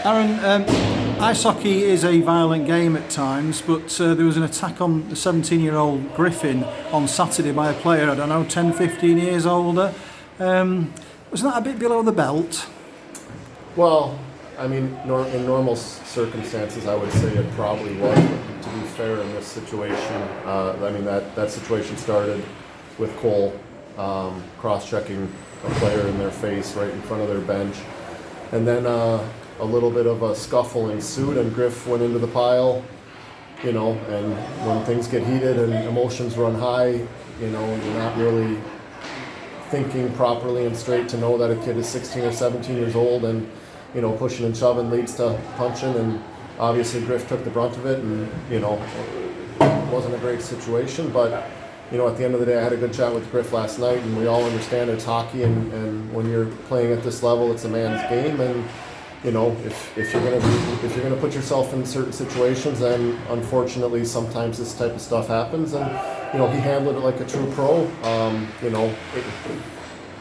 Aaron, ice hockey is a violent game at times, but there was an attack on the 17-year-old Griffin on Saturday by a player, I don't know, 10, 15 years older. Wasn't that a bit below the belt? Well, I mean, in normal circumstances, I would say it probably was. But to be fair, in this situation, I mean, that situation started with Cole cross-checking a player in their face right in front of their bench. And then a little bit of a scuffle ensued, and Griff went into the pile, you know, and when things get heated and emotions run high, you know, you're not really thinking properly and straight to know that a kid is 16 or 17 years old, and, you know, pushing and shoving leads to punching, and obviously Griff took the brunt of it, and, you know, it wasn't a great situation, but, you know, at the end of the day, I had a good chat with Griff last night, and we all understand it's hockey, and when you're playing at this level, it's a man's game, and, you know, if you're gonna put yourself in certain situations, then unfortunately sometimes this type of stuff happens, and, you know, he handled it like a true pro. You know,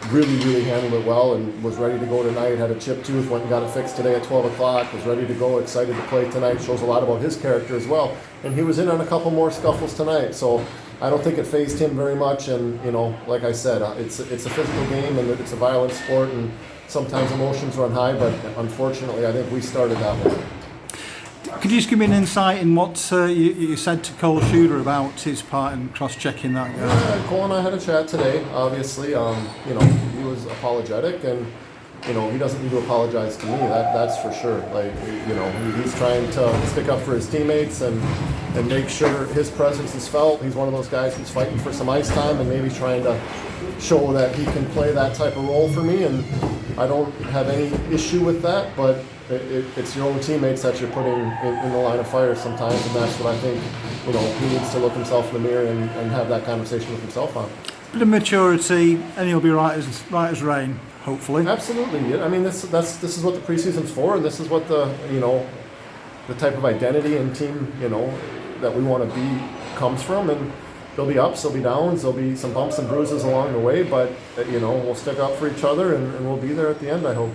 really handled it well, and was ready to go tonight. Had a chipped tooth, went and got it fixed today at 12 o'clock. Was ready to go, excited to play tonight. Shows a lot about his character as well. And he was in on a couple more scuffles tonight, so I don't think it fazed him very much. And, you know, like I said, it's a physical game, and it's a violent sport, and sometimes emotions run high, but unfortunately I think we started that one. Could you just give me an insight in what you said to Cole Shooter about his part in cross-checking that guy? Yeah, Cole and I had a chat today, obviously. You know, he was apologetic, and, you know, he doesn't need to apologize to me, that's for sure. Like, you know, he's trying to stick up for his teammates and make sure his presence is felt. He's one of those guys who's fighting for some ice time and maybe trying to show that he can play that type of role for me, and I don't have any issue with that, but it's your own teammates that you're putting in the line of fire sometimes, and that's what I think, you know, he needs to look himself in the mirror and have that conversation with himself on. Bit of maturity, and he'll be right as rain, hopefully. Absolutely. Yeah. I mean, this is what the preseason's for, and this is what the type of identity and team, you know, that we want to be comes from, and there'll be ups, there'll be downs, there'll be some bumps and bruises along the way, but, you know, we'll stick up for each other, and we'll be there at the end, I hope.